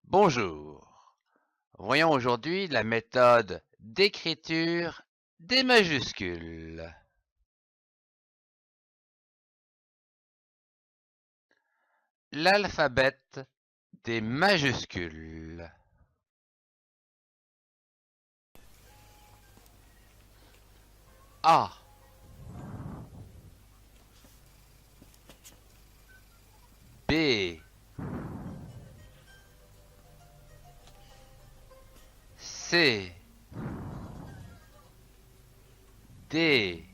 Bonjour. Voyons aujourd'hui la méthode d'écriture des majuscules. L'alphabet des majuscules. A, B, C, D,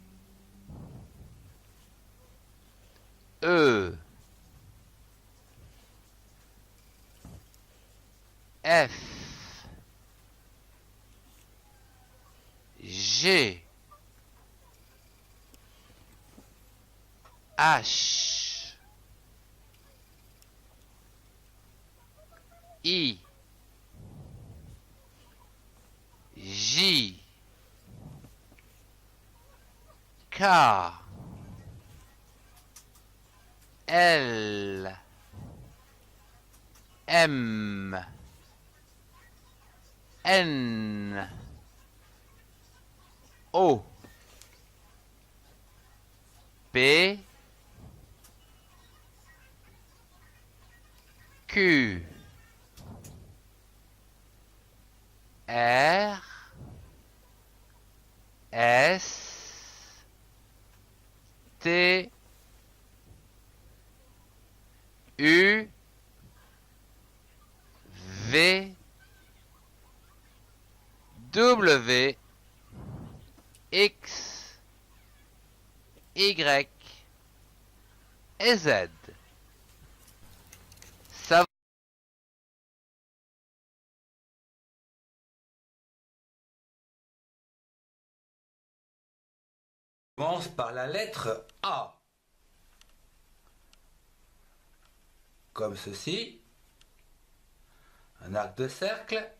E, F, G, H, I, J, K, L, M, N, O, P, Q, R, S, T, U, V, W, X, Y et Z. Ça commence par la lettre A, comme ceci, un arc de cercle,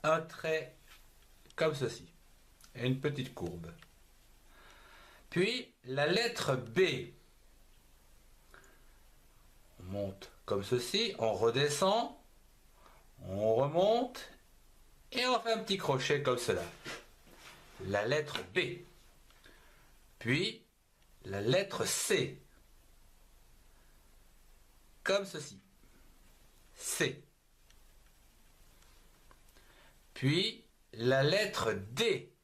un trait comme ceci, et une petite courbe. Puis la lettre B, on monte comme ceci, on redescend, on remonte, et on fait un petit crochet comme cela. La lettre B. Puis la lettre C, comme ceci. C. Puis la lettre D.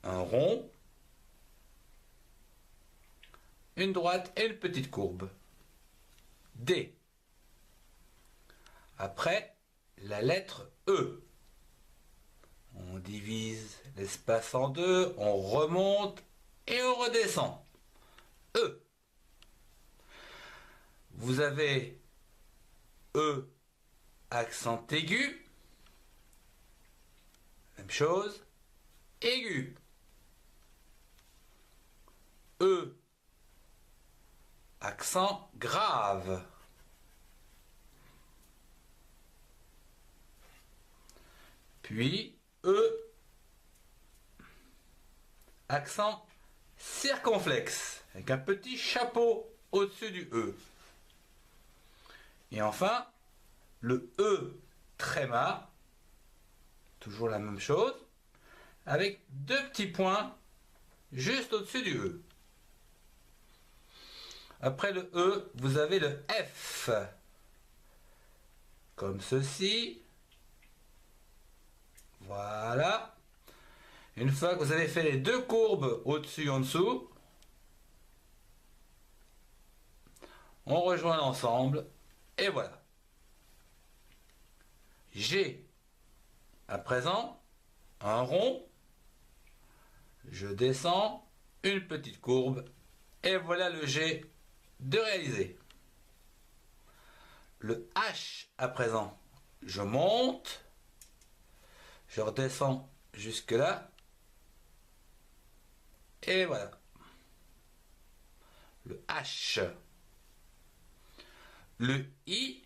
Un rond, une droite et une petite courbe. D. Après, la lettre E. On divise l'espace en deux, on remonte et on redescend. E. Vous avez E accent aigu. Même chose. Aigu. E accent grave. Puis E accent circonflexe avec un petit chapeau au-dessus du E. Et enfin, le E tréma, toujours la même chose, avec deux petits points juste au-dessus du E. Après le E, vous avez le F, comme ceci. Voilà. Une fois que vous avez fait les deux courbes au-dessus et en dessous, on rejoint l'ensemble et voilà. G. À présent, un rond. Je descends, une petite courbe et voilà le G de réaliser. Le H à présent, je monte, je redescends jusque là et voilà. Le H. Le I,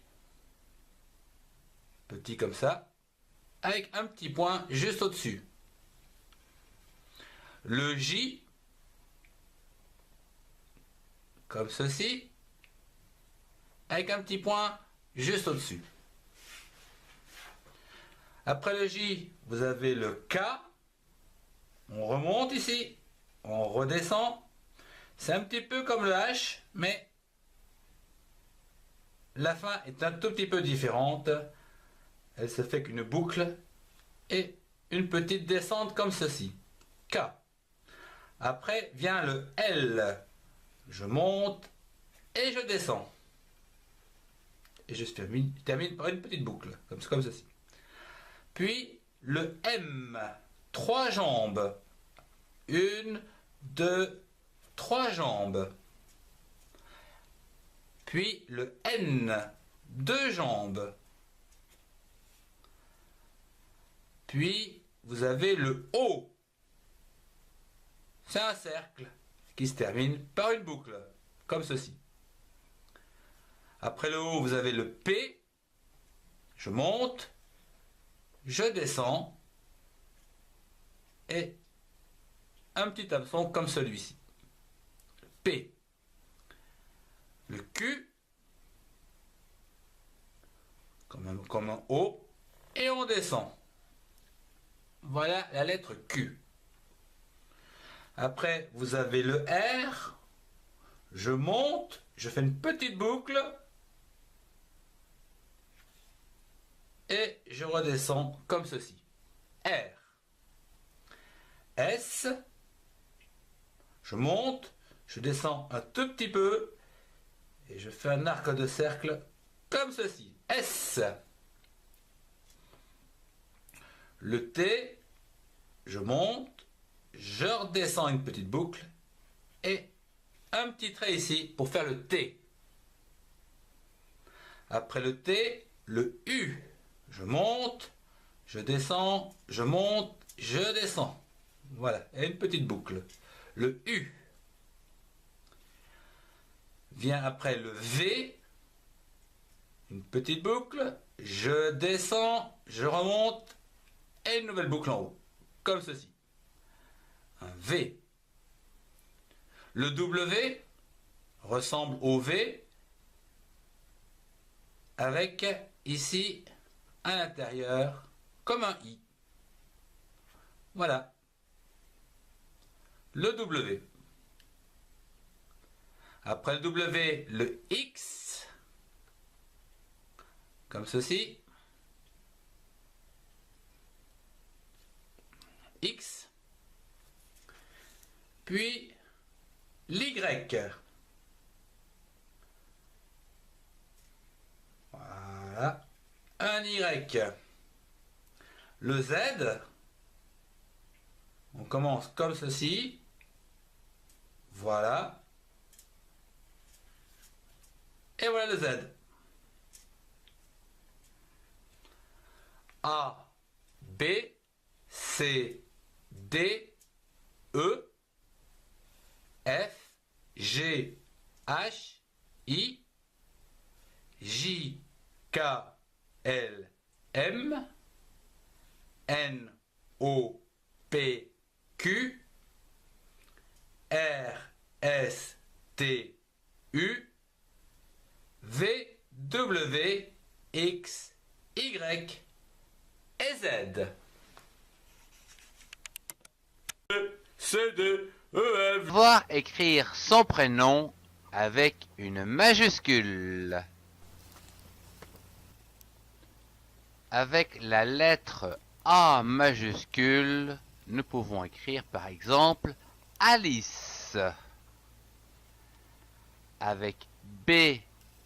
petit comme ça, avec un petit point juste au-dessus. Le J, comme ceci, avec un petit point juste au-dessus. Après le J, vous avez le K. On remonte ici, on redescend. C'est un petit peu comme le H, mais la fin est un tout petit peu différente. Elle se fait qu'une boucle et une petite descente comme ceci. K. Après vient le L. Je monte et je descends. Et je termine par une petite boucle, comme ceci. Puis le M. 3 jambes. 1, 2, 3 jambes. Puis le N. 2 jambes. Puis vous avez le O. C'est un cercle qui se termine par une boucle, comme ceci. Après le O, vous avez le P. Je monte, je descends, et un petit hameçon comme celui-ci. P. Le Q, comme un O, et on descend. Voilà la lettre Q. Après, vous avez le R. Je monte, je fais une petite boucle et je redescends comme ceci. R. S. Je monte, je descends un tout petit peu et je fais un arc de cercle comme ceci. S. Le T. Je monte, je redescends une petite boucle et un petit trait ici pour faire le T. Après le T, le U. Je monte, je descends, je monte, je descends. Voilà, et une petite boucle. Le U. Vient après le V. Une petite boucle. Je descends, je remonte et une nouvelle boucle en haut. Comme ceci. Un V. Le W ressemble au V avec ici à l'intérieur comme un I. Voilà. Le W. Après le W, le X. Comme ceci. X. Puis l'Y. Voilà. Un Y. Le Z. On commence comme ceci. Voilà. Et voilà le Z. A, B, C, D, E, F, G, H, I, J, K, L, M, N, O, P, Q, R, S, T, U, V, W, X, Y et Z. C, D, E, F. Voir écrire son prénom avec une majuscule. Avec la lettre A majuscule, nous pouvons écrire par exemple Alice. Avec B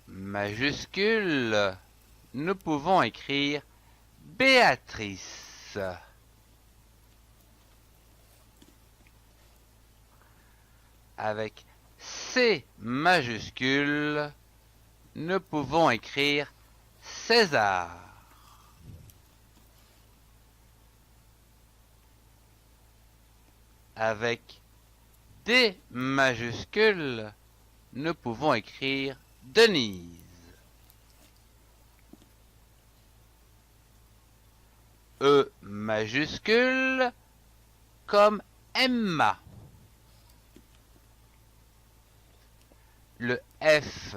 majuscule, nous pouvons écrire Béatrice. Avec C majuscule, nous pouvons écrire César. Avec D majuscule, nous pouvons écrire Denise. E majuscule, comme Emma. Le F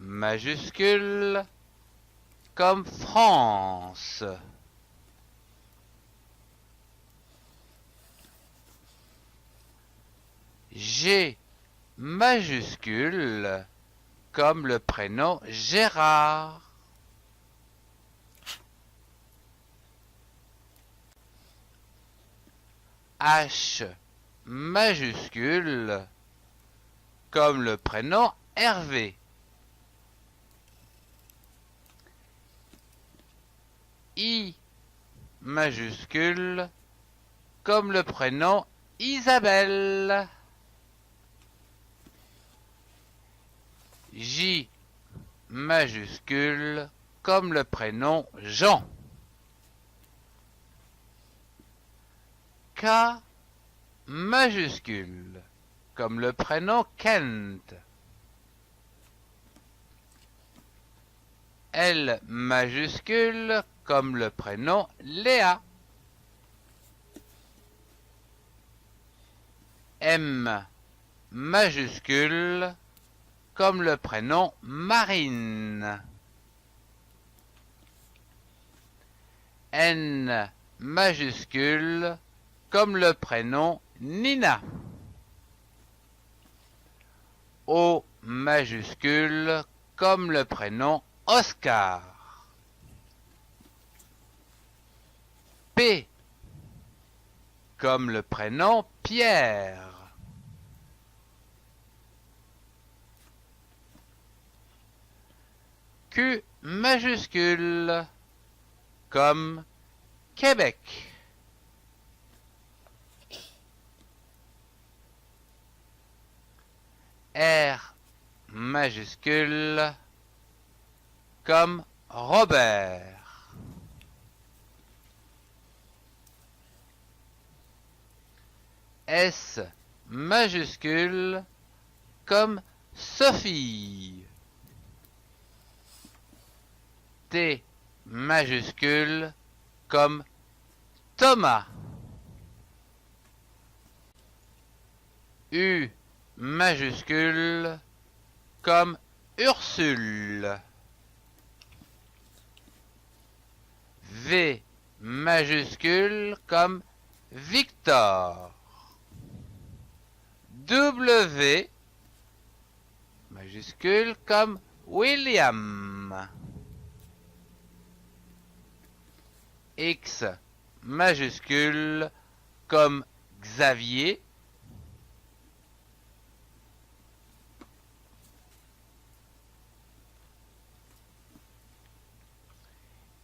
majuscule comme France. G majuscule comme le prénom Gérard. H majuscule comme le prénom Hervé. I majuscule comme le prénom Isabelle. J majuscule comme le prénom Jean. K majuscule comme le prénom Kent. L majuscule comme le prénom Léa. M majuscule comme le prénom Marine. N majuscule comme le prénom Nina. O majuscule comme le prénom Oscar. P comme le prénom Pierre. Q majuscule comme Québec. R majuscule comme Robert. S majuscule comme Sophie. T majuscule comme Thomas. U majuscule comme Ursule. V majuscule comme Victor. W majuscule comme William. X majuscule comme Xavier.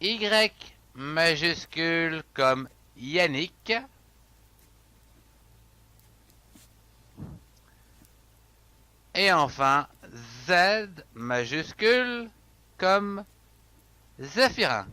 Y majuscule comme Yannick. Et enfin, Z majuscule comme Zéphirin.